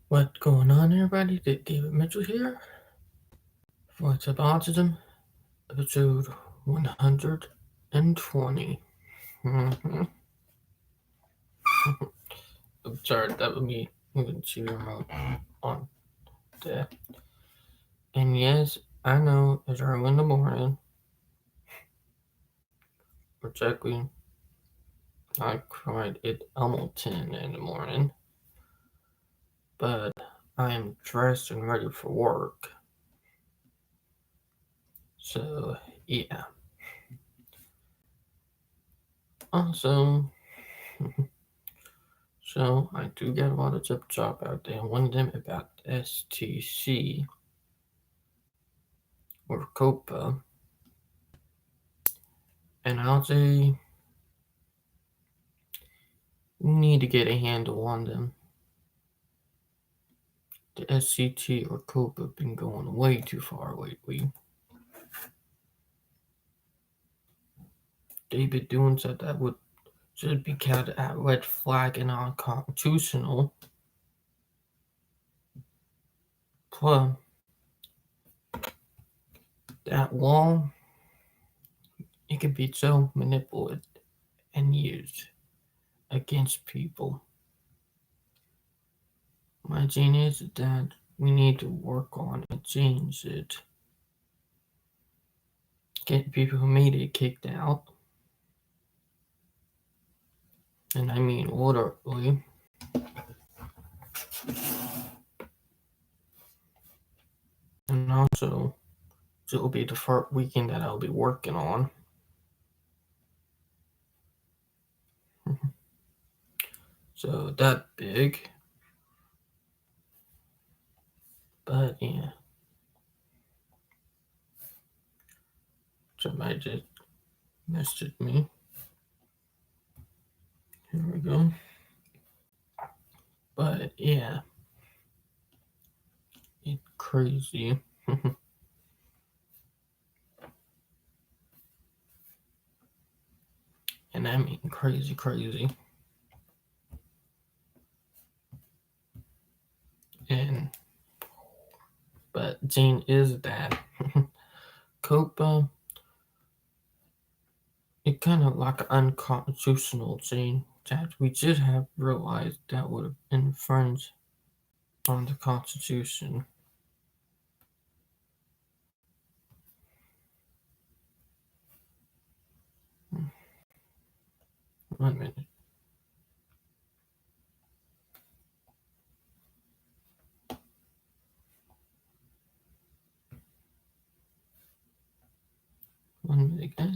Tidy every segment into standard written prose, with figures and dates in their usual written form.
What's going on, everybody? David Mitchell here. What's up, Autism? Episode 120. Mm-hmm. I'm sorry, that was me moving to the remote on there. And yes, I know it's early in the morning. Exactly, not quite. It's almost 10 in the morning. But I am dressed and ready for work. So, yeah. Also, so I do get a lot of tip job out there. One of them about STC or COPA, and I'll say we need to get a handle on them. The SCT or COPA have been going way too far lately. David Doon said that would should be counted as red flag and unconstitutional. Plus, that law, it can be so manipulated and used against people. My gene is that we need to work on and change it. Get people who made it kicked out. And I mean literally. And also, it will be the first weekend that I'll be working on. So that big. But yeah. Somebody just messaged me. Here we go. But yeah. It's crazy. And I mean crazy. And but Gene is that. Copa, it kind of like an unconstitutional thing that we just have realized that would have infringed on the Constitution. One minute. One minute, guys.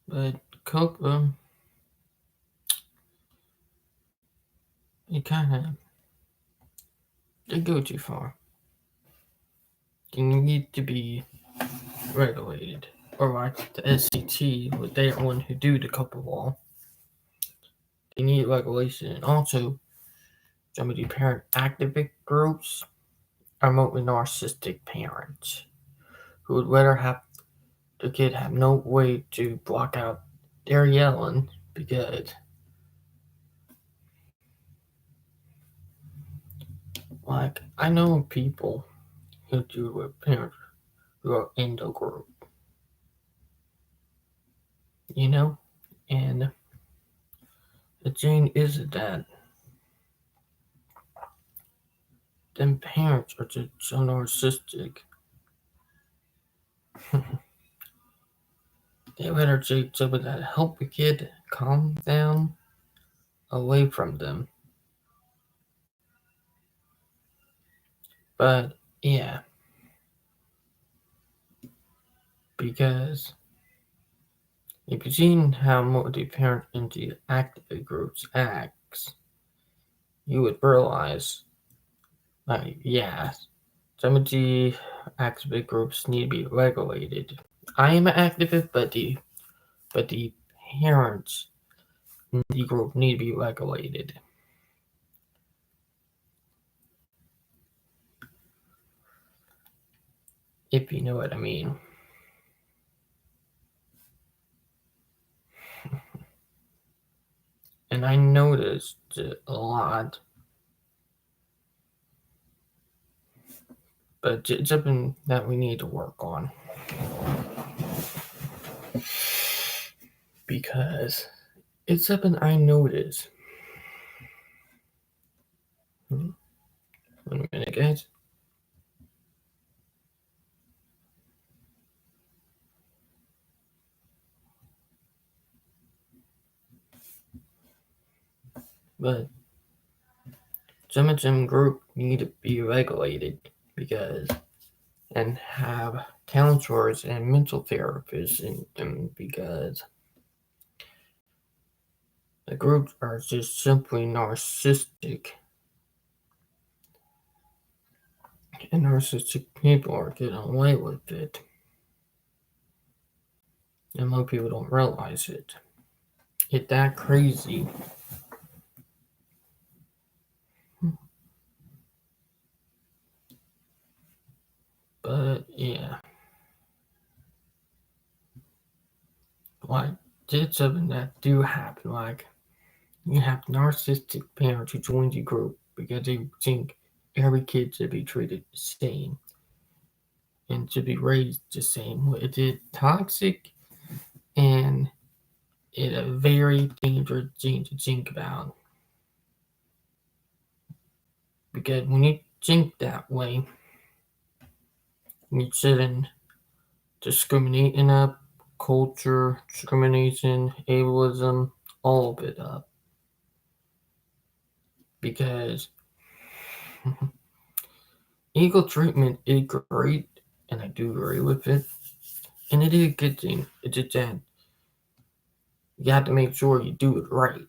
But Copa, it kind of they go too far. They need to be regulated, or like the SCT, what they are one who do the Copa law. They need regulation, and also some of the parent activist groups are mostly narcissistic parents who would rather have the kid have no way to block out their yelling because like I know people who do with parents who are in the group, you know, and the thing is that them parents are just so narcissistic. They rather take something that help a kid calm down away from them. But yeah, because if you've seen how multi parent into activist groups acts, you would realize, like, yeah, some of the activist groups need to be regulated. I am an activist, but the parents in the group need to be regulated. If you know what I mean. and I noticed it a lot, but it's something that we need to work on because it's something I noticed. Wait a minute, guys. But some of them group need to be regulated because and have counselors and mental therapists in them because the groups are just simply narcissistic. And narcissistic people are getting away with it. And most people don't realize it. It's that crazy. But yeah. Like, it's something that do happen. Like, you have narcissistic parents who join the group because they think every kid should be treated the same and should be raised the same. It's toxic and it's a very dangerous thing to think about. Because when you think that way, you're setting discriminating up, culture, discrimination, ableism, all of it up. Because equal treatment is great, and I do agree with it, and it is a good thing. It's just that you have to make sure you do it right.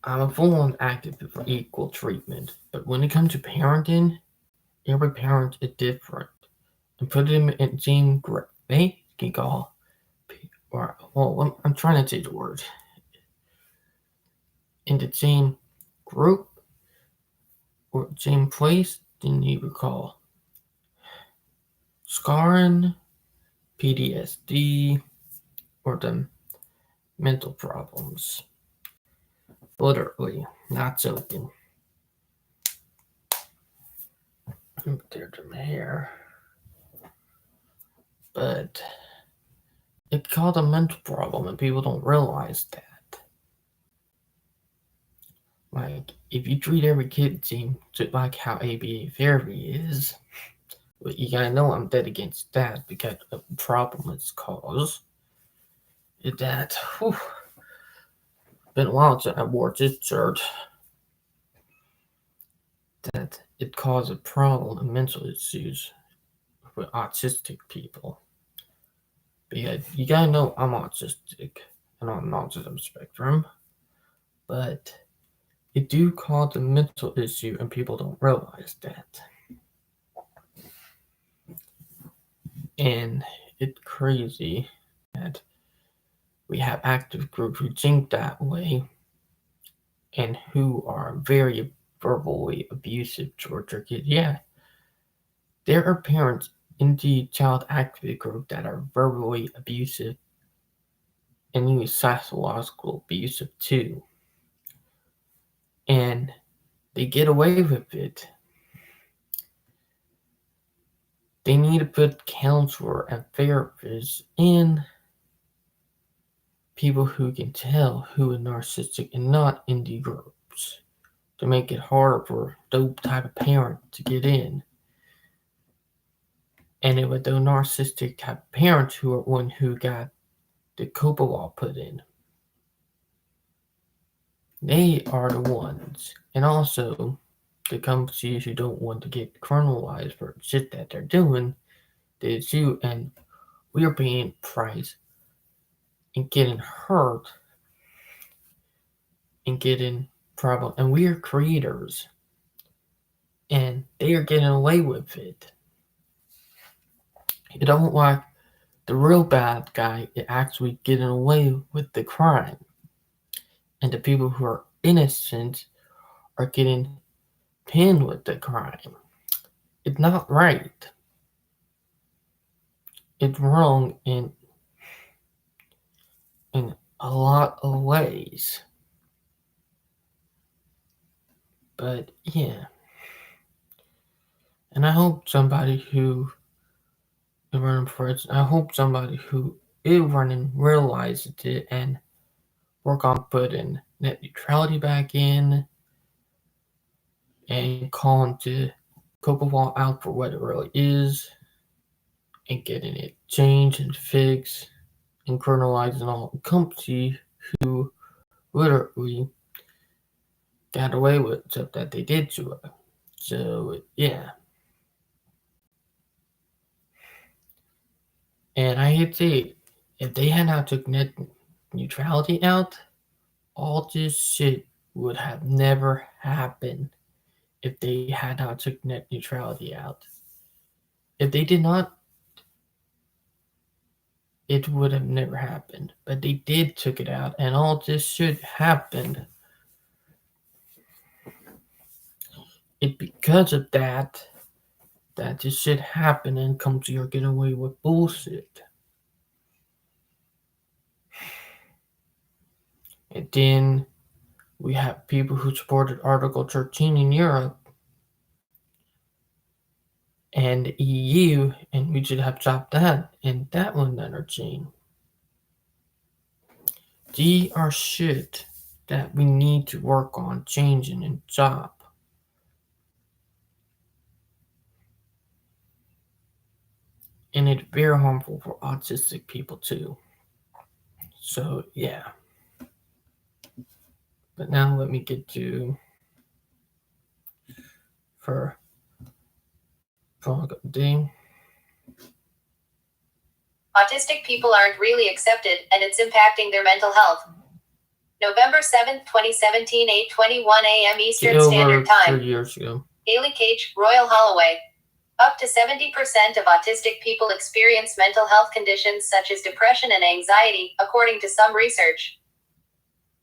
I'm a full-on advocate for equal treatment, but when it comes to parenting, every parent is different, and put them in the same group. They can call, or well, I'm trying to say the word, in the same group or same place, then you would call scarring, PTSD, or the mental problems. Literally, not joking. There's some hair. But it's called a mental problem, and people don't realize that. Like, if you treat every kid team just like how ABA therapy is, well, you gotta know I'm dead against that because the problem it's caused is that, been a while since I wore this shirt, that it causes a problem and mental issues with autistic people. Because you gotta know I'm autistic and on autism spectrum, but it do cause a mental issue and people don't realize that. And it's crazy that we have active groups who think that way and who are very verbally abusive towards their kids. Yeah, there are parents in the child activity group that are verbally abusive and even psychological abusive too. And they get away with it. They need to put counselor and therapists in people who can tell who are narcissistic and not indie groups to make it harder for those type of parent to get in. And it was those narcissistic type of parents who are one who got the COPA law put in. They are the ones. And also the companies who don't want to get criminalized for shit that they're doing, they sue and we're paying price and getting hurt and getting problem and we are creators and they are getting away with it. You don't like the real bad guy is actually getting away with the crime, and the people who are innocent are getting pinned with the crime. It's not right. it's wrong in a lot of ways. But yeah. And I hope somebody who is running for it, I hope somebody who is running realizes it and work on putting net neutrality back in and calling the COCOA out for what it really is and getting it changed and fixed and criminalizing all the companies who literally got away with stuff that they did to it. So yeah. And I hate to say it, if they had not took net neutrality out, all this shit would have never happened if they had not took net neutrality out. If they did not, it would have never happened. But they did took it out, and all this shit happened. It because of that this shit happened and comes to your get away with bullshit. And then we have people who supported Article 13 in Europe and EU, and we should have stopped that, and that would never change. These are shit that we need to work on changing and stop. And it's very harmful for autistic people too. So yeah. But now let me get to for day. Autistic people aren't really accepted, and it's impacting their mental health. November 7th, 2017, 8:21 a.m. Eastern Standard Time. 3 years ago. Haley Cage, Royal Holloway. Up to 70% of autistic people experience mental health conditions such as depression and anxiety, according to some research.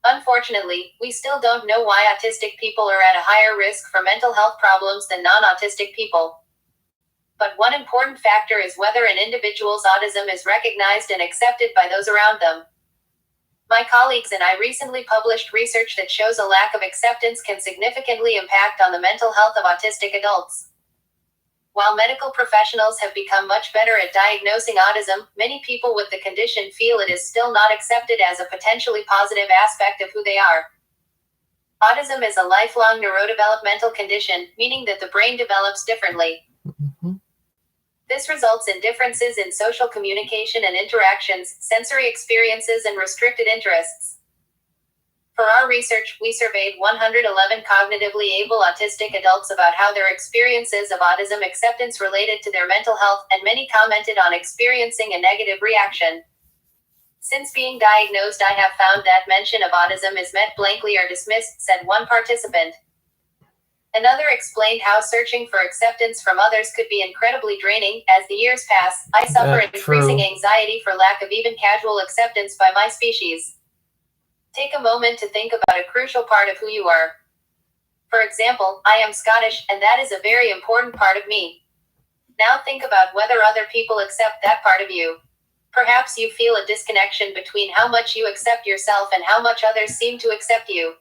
Unfortunately, we still don't know why autistic people are at a higher risk for mental health problems than non-autistic people. But one important factor is whether an individual's autism is recognized and accepted by those around them. My colleagues and I recently published research that shows a lack of acceptance can significantly impact on the mental health of autistic adults. While medical professionals have become much better at diagnosing autism, many people with the condition feel it is still not accepted as a potentially positive aspect of who they are. Autism is a lifelong neurodevelopmental condition, meaning that the brain develops differently. Mm-hmm. This results in differences in social communication and interactions, sensory experiences, and restricted interests. For our research, we surveyed 111 cognitively able autistic adults about how their experiences of autism acceptance related to their mental health, and many commented on experiencing a negative reaction. Since being diagnosed, I have found that mention of autism is met blankly or dismissed, said one participant. Another explained how searching for acceptance from others could be incredibly draining. As the years pass, I suffer increasing anxiety for lack of even casual acceptance by my species. Take a moment to think about a crucial part of who you are. For example, I am Scottish, and that is a very important part of me. Now think about whether other people accept that part of you. Perhaps you feel a disconnection between how much you accept yourself and how much others seem to accept you.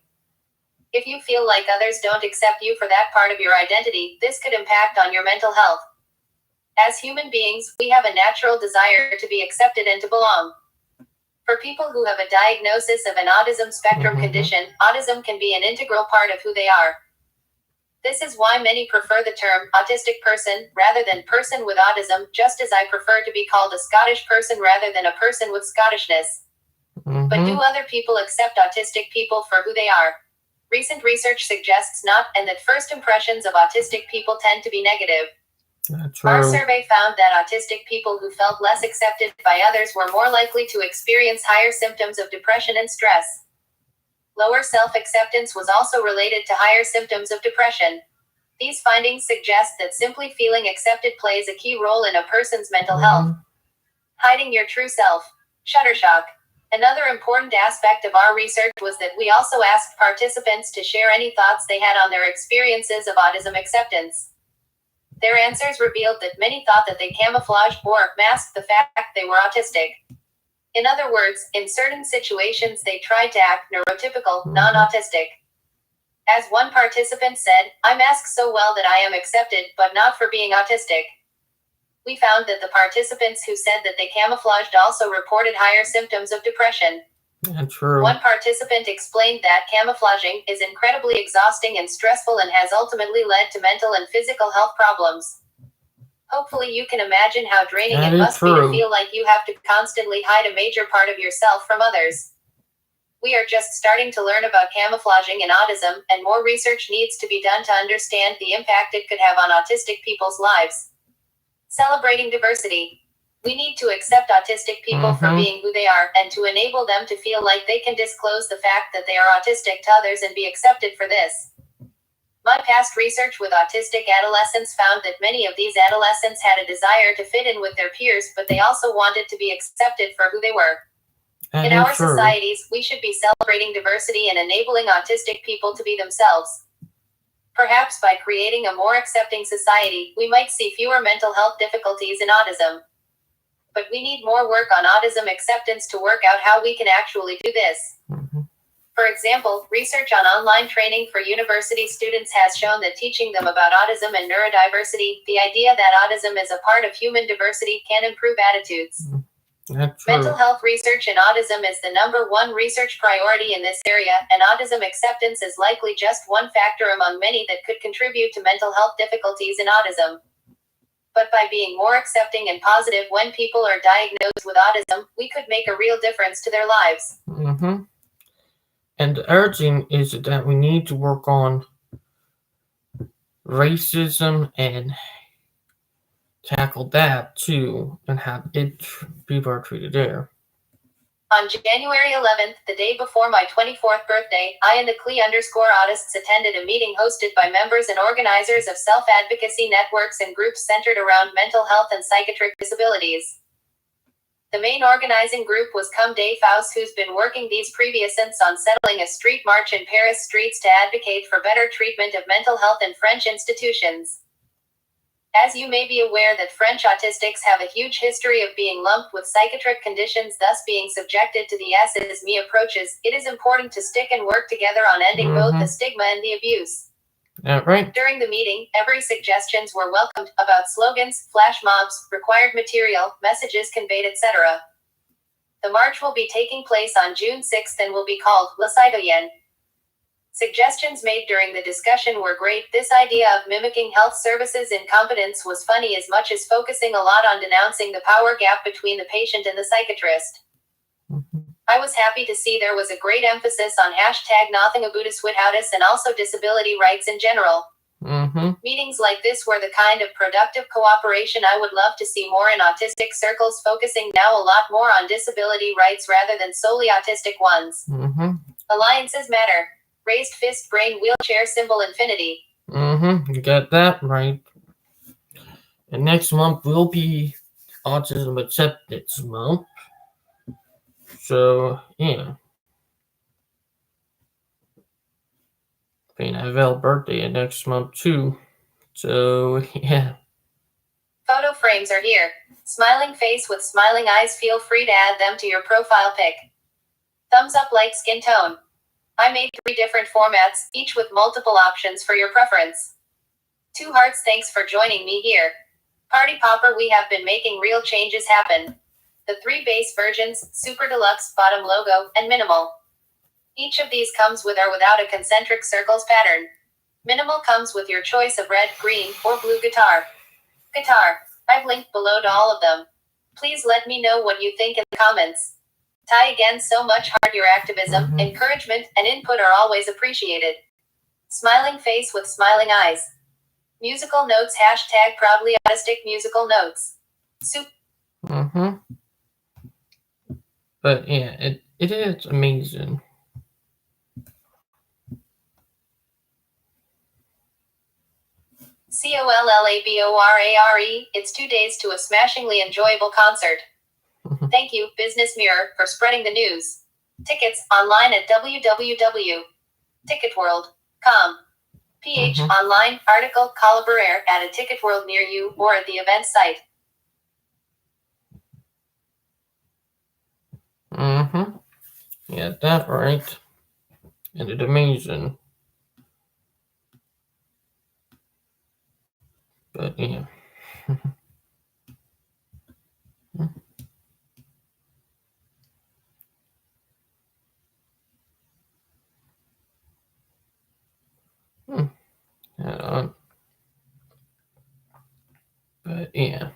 If you feel like others don't accept you for that part of your identity, this could impact on your mental health. As human beings, we have a natural desire to be accepted and to belong. For people who have a diagnosis of an autism spectrum condition, autism can be an integral part of who they are. This is why many prefer the term autistic person rather than person with autism, just as I prefer to be called a Scottish person rather than a person with Scottishness. But do other people accept autistic people for who they are? Recent research suggests not, and that first impressions of autistic people tend to be negative. Our survey found that autistic people who felt less accepted by others were more likely to experience higher symptoms of depression and stress. Lower self-acceptance was also related to higher symptoms of depression. These findings suggest that simply feeling accepted plays a key role in a person's mental health. Hiding your true self. Shuttershock. Another important aspect of our research was that we also asked participants to share any thoughts they had on their experiences of autism acceptance. Their answers revealed that many thought that they camouflaged or masked the fact they were autistic. In other words, in certain situations they tried to act neurotypical, non-autistic. As one participant said, "I mask so well that I am accepted, but not for being autistic." We found that the participants who said that they camouflaged also reported higher symptoms of depression. Yeah, true. One participant explained that camouflaging is incredibly exhausting and stressful and has ultimately led to mental and physical health problems. Hopefully you can imagine how draining That it is must be to true. feel like you have to constantly hide a major part of yourself from others. We are just starting to learn about camouflaging and autism, and more research needs to be done to understand the impact it could have on autistic people's lives. Celebrating diversity. We need to accept autistic people for being who they are, and to enable them to feel like they can disclose the fact that they are autistic to others and be accepted for this. My past research with autistic adolescents found that many of these adolescents had a desire to fit in with their peers, but they also wanted to be accepted for who they were. In our societies, we should be celebrating diversity and enabling autistic people to be themselves. Perhaps by creating a more accepting society, we might see fewer mental health difficulties in autism. But we need more work on autism acceptance to work out how we can actually do this. For example, research on online training for university students has shown that teaching them about autism and neurodiversity, the idea that autism is a part of human diversity, can improve attitudes. Mental health research in autism is the #1 research priority in this area, and autism acceptance is likely just one factor among many that could contribute to mental health difficulties in autism. But by being more accepting and positive when people are diagnosed with autism, we could make a real difference to their lives. And the other thing is that we need to work on racism and tackle that too, and how people are treated there. On January 11th, the day before my 24th birthday, I and the _autists attended a meeting hosted by members and organizers of self-advocacy networks and groups centered around mental health and psychiatric disabilities. The main organizing group was Comme des Fausses, who's been working these previous months on settling a street march in Paris streets to advocate for better treatment of mental health in French institutions. As you may be aware that French autistics have a huge history of being lumped with psychiatric conditions, thus being subjected to the as-is-me approaches, it is important to stick and work together on ending both the stigma and the abuse. Right. During the meeting, every suggestions were welcomed about slogans, flash mobs, required material, messages conveyed, etc. The march will be taking place on June 6th and will be called Les Citoyens. Suggestions made during the discussion were great. This idea of mimicking health services incompetence was funny, as much as focusing a lot on denouncing the power gap between the patient and the psychiatrist. I was happy to see there was a great emphasis on #NothingAboutUsWithoutUs and also disability rights in general. Meetings like this were the kind of productive cooperation I would love to see more in autistic circles, focusing now a lot more on disability rights rather than solely autistic ones. Alliances matter. Raised fist, brain, wheelchair, symbol, infinity. You got that right. And next month will be Autism Acceptance Month. So, yeah. And I have Elle's birthday next month too. So, yeah. Photo frames are here. Smiling face with smiling eyes. Feel free to add them to your profile pic. Thumbs up, like, skin tone. I made 3 different formats, each with multiple options for your preference. 2 hearts. Thanks for joining me here. Party Popper. We have been making real changes happen. The 3 base versions, Super Deluxe, Bottom Logo, and Minimal. Each of these comes with or without a concentric circles pattern. Minimal comes with your choice of red, green, or blue guitar. I've linked below to all of them. Please let me know what you think in the comments. Ty, again, so much heart. Your activism, encouragement, and input are always appreciated. Smiling face with smiling eyes. Musical notes, #proudly autistic musical notes. But yeah, it is amazing. COLLABORARE. It's 2 days to a smashingly enjoyable concert. Thank you, Business Mirror, for spreading the news. Tickets online at www.ticketworld.com. PH online article collaborare at a ticket world near you or at the event site. Yeah, that right. And it's amazing. But yeah. Uh, but yeah.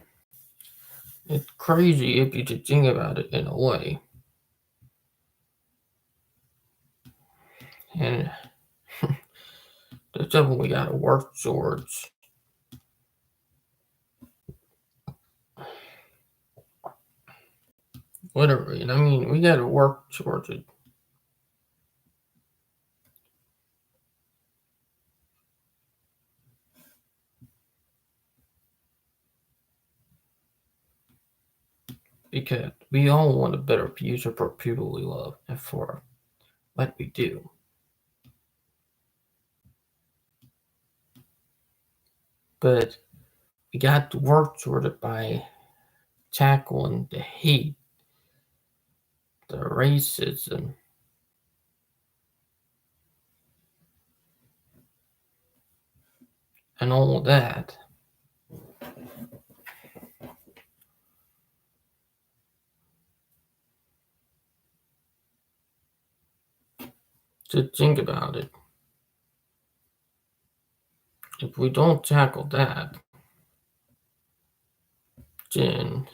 It's crazy if you just think about it in a way. And that's something we gotta work towards. Literally. I mean, we gotta work towards it. Because we all want a better future for people we love and for what we do. But we got to work toward it by tackling the hate, the racism, and all of that. To think about it. If we don't tackle that, then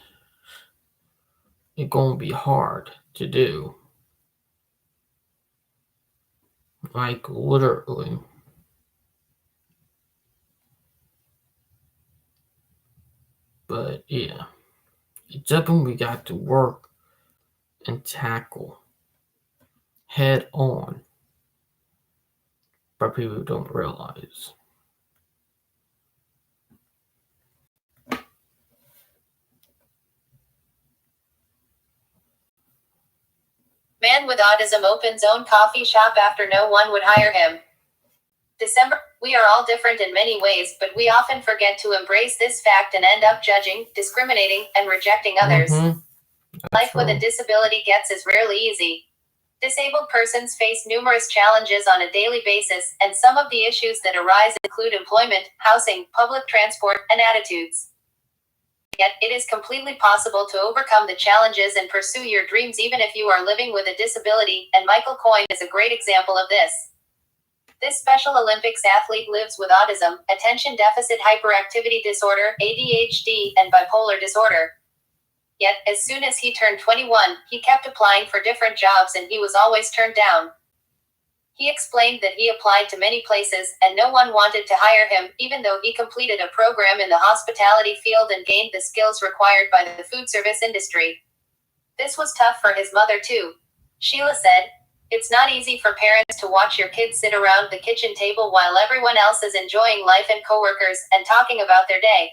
it's gonna be hard to do. Like literally. But yeah. It's something we got to work and tackle head on, but people don't realize. Man with autism opens own coffee shop after no one would hire him. December. We are all different in many ways, but we often forget to embrace this fact and end up judging, discriminating, and rejecting others. Life with a disability is rarely easy. Disabled persons face numerous challenges on a daily basis, and some of the issues that arise include employment, housing, public transport, and attitudes. Yet, it is completely possible to overcome the challenges and pursue your dreams even if you are living with a disability, and Michael Coyne is a great example of this. This Special Olympics athlete lives with autism, attention deficit hyperactivity disorder, ADHD, and bipolar disorder. Yet, as soon as he turned 21, he kept applying for different jobs and he was always turned down. He explained that he applied to many places and no one wanted to hire him, even though he completed a program in the hospitality field and gained the skills required by the food service industry. This was tough for his mother too. Sheila said, "It's not easy for parents to watch your kids sit around the kitchen table while everyone else is enjoying life and coworkers and talking about their day."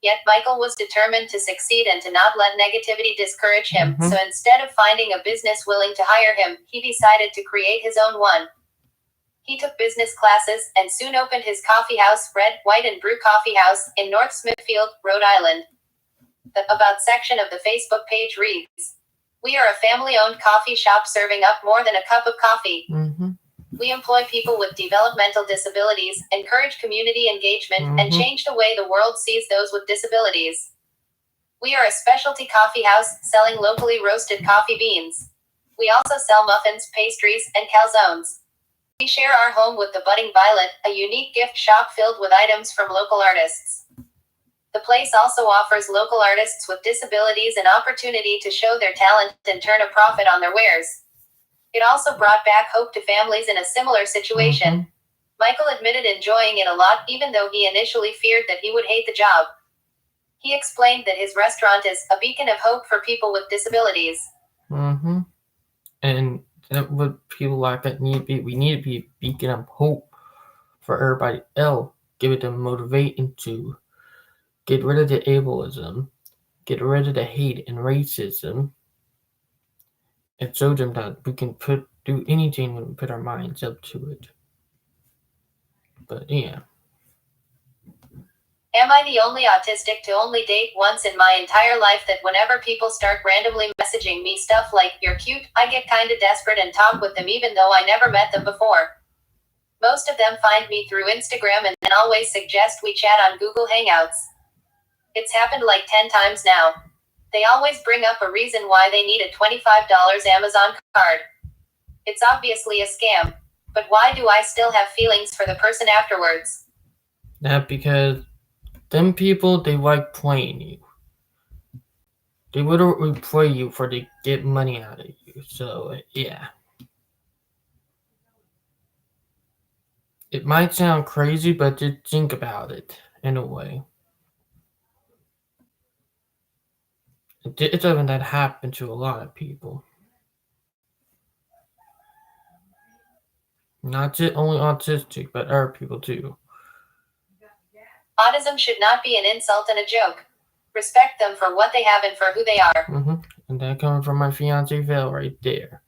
Yet Michael was determined to succeed and to not let negativity discourage him, so instead of finding a business willing to hire him, he decided to create his own one. He took business classes and soon opened his coffee house, Red, White and Brew Coffee House, in North Smithfield, Rhode Island. The About section of the Facebook page reads, "We are a family-owned coffee shop serving up more than a cup of coffee. We employ people with developmental disabilities, encourage community engagement, and change the way the world sees those with disabilities. We are a specialty coffee house selling locally roasted coffee beans. We also sell muffins, pastries, and calzones. We share our home with the Budding Violet, a unique gift shop filled with items from local artists. The place also offers local artists with disabilities an opportunity to show their talent and turn a profit on their wares. It also brought back hope to families in a similar situation." Michael admitted enjoying it a lot, even though he initially feared that he would hate the job. He explained that his restaurant is a beacon of hope for people with disabilities. And that what people like that need to be. We need to be a beacon of hope for everybody else. Give it them motivation to get rid of the ableism, get rid of the hate and racism, and show them that we can do anything when we put our minds up to it. But yeah. Am I the only autistic to only date once in my entire life that whenever people start randomly messaging me stuff like, "You're cute," I get kinda desperate and talk with them even though I never met them before? Most of them find me through Instagram and then always suggest we chat on Google Hangouts. It's happened like 10 times now. They always bring up a reason why they need a $25 Amazon card. It's obviously a scam. But why do I still have feelings for the person afterwards? That because them people, they like playing you. They literally play you for to get money out of you. So yeah. It might sound crazy, but just think about it in a way. It's something that happened to a lot of people. Not just only autistic, but other people too. Autism should not be an insult and a joke. Respect them for what they have and for who they are. And that coming from my fiance Val right there.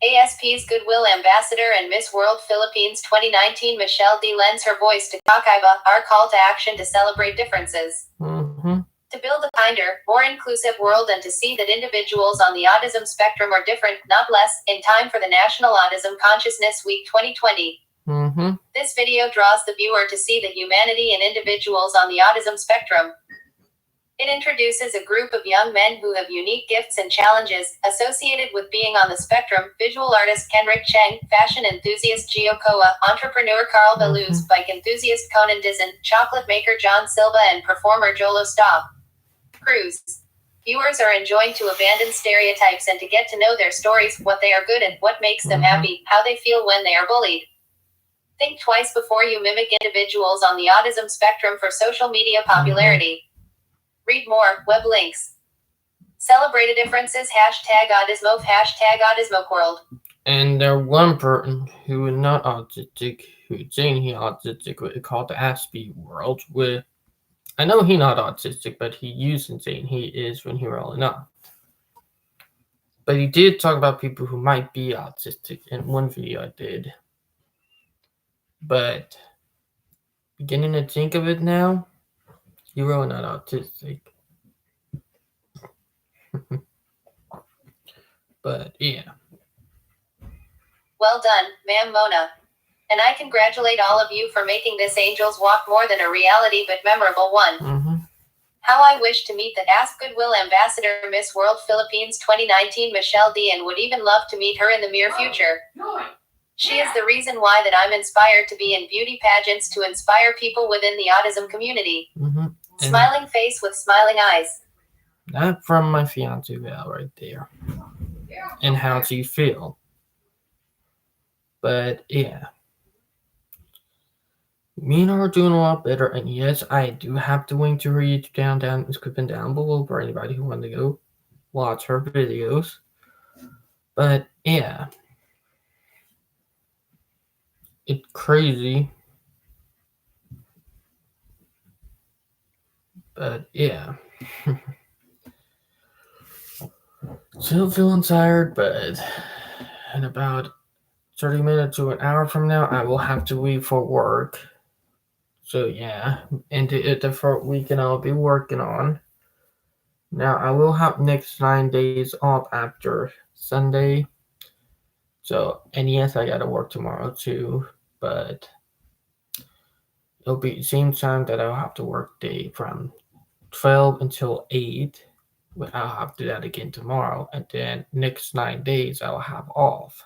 ASP's Goodwill Ambassador and Miss World Philippines 2019 Michelle D lends her voice to Kakaiba, our call to action to celebrate differences. To build a kinder, more inclusive world and to see that individuals on the autism spectrum are different, not less, in time for the National Autism Consciousness Week 2020. This video draws the viewer to see the humanity in individuals on the autism spectrum. It introduces a group of young men who have unique gifts and challenges associated with being on the spectrum: visual artist Kenrick Cheng, fashion enthusiast Gio Koa, entrepreneur Carl Beluz, bike enthusiast Conan Dizon, chocolate maker John Silva, and performer Jolo Staub. Cruz. Viewers are enjoined to abandon stereotypes and to get to know their stories, what they are good at, what makes them happy, how they feel when they are bullied. Think twice before you mimic individuals on the autism spectrum for social media popularity. Read more, web links. Celebrate differences, #Autismo, #AutismoWorld. And there one person who is not autistic, who's saying he autistic, what called the Aspie world, with I know he not autistic, but he used to saying he is when he really not. But he did talk about people who might be autistic in one video I did. But beginning to think of it now, you're really not autistic. But yeah. Well done, Ma'am Mona. And I congratulate all of you for making this Angel's Walk more than a reality but memorable one. How I wish to meet the Ask Goodwill Ambassador Miss World Philippines 2019 Michelle D and would even love to meet her in the near future. She is the reason why that I'm inspired to be in beauty pageants to inspire people within the autism community. Smiling face with smiling eyes. That from my fiance Val right there. And how do you feel? But yeah. Me and her are doing a lot better, and yes, I do have the link to her YouTube channel down below for anybody who wants to go watch her videos. But yeah. It's crazy. But yeah. Still feeling tired, but in about 30 minutes to an hour from now, I will have to leave for work. So yeah, into the first weekend I'll be working on. Now I will have next 9 days off after Sunday. So, and yes, I gotta work tomorrow too, but it'll be the same time that I'll have to work day from 12 until 8. I'll have to do that again tomorrow, and then next 9 days I'll have off.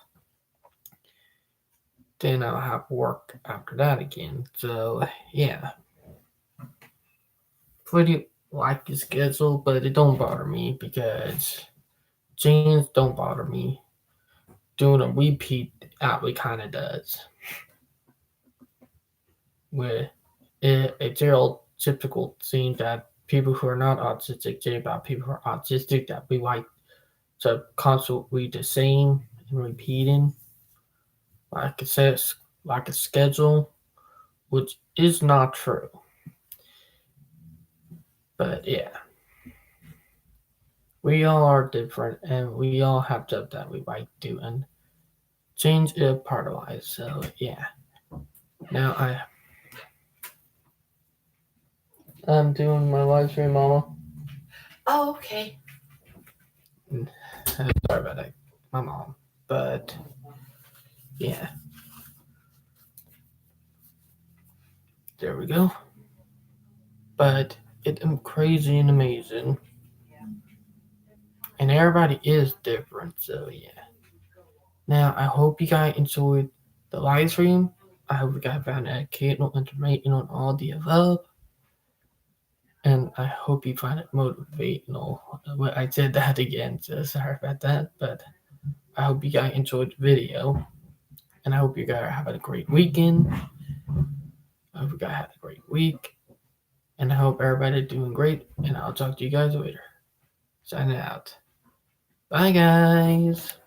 Then I'll have work after that again. So yeah, pretty like the schedule, but it don't bother me because James don't bother me. Doing a repeat actually kind of does. Where it's real typical thing that people who are not autistic say about people who are autistic, that we like to constantly the same and repeating, like it says, like a schedule, which is not true. But yeah. We all are different, and we all have stuff that we like to do, and change is part of life. So yeah. Now I'm doing my live stream, Mama. Oh, okay. Sorry about that, my mom. But yeah, there we go. But it's crazy and amazing, and everybody is different. So yeah. Now I hope you guys enjoyed the live stream. I hope you guys found educational information on all the above, and I hope you find it motivational. Well, I said that again, so sorry about that. But I hope you guys enjoyed the video, and I hope you guys are having a great weekend. I hope you guys had a great week, and I hope everybody's doing great. And I'll talk to you guys later. Signing out. Bye, guys.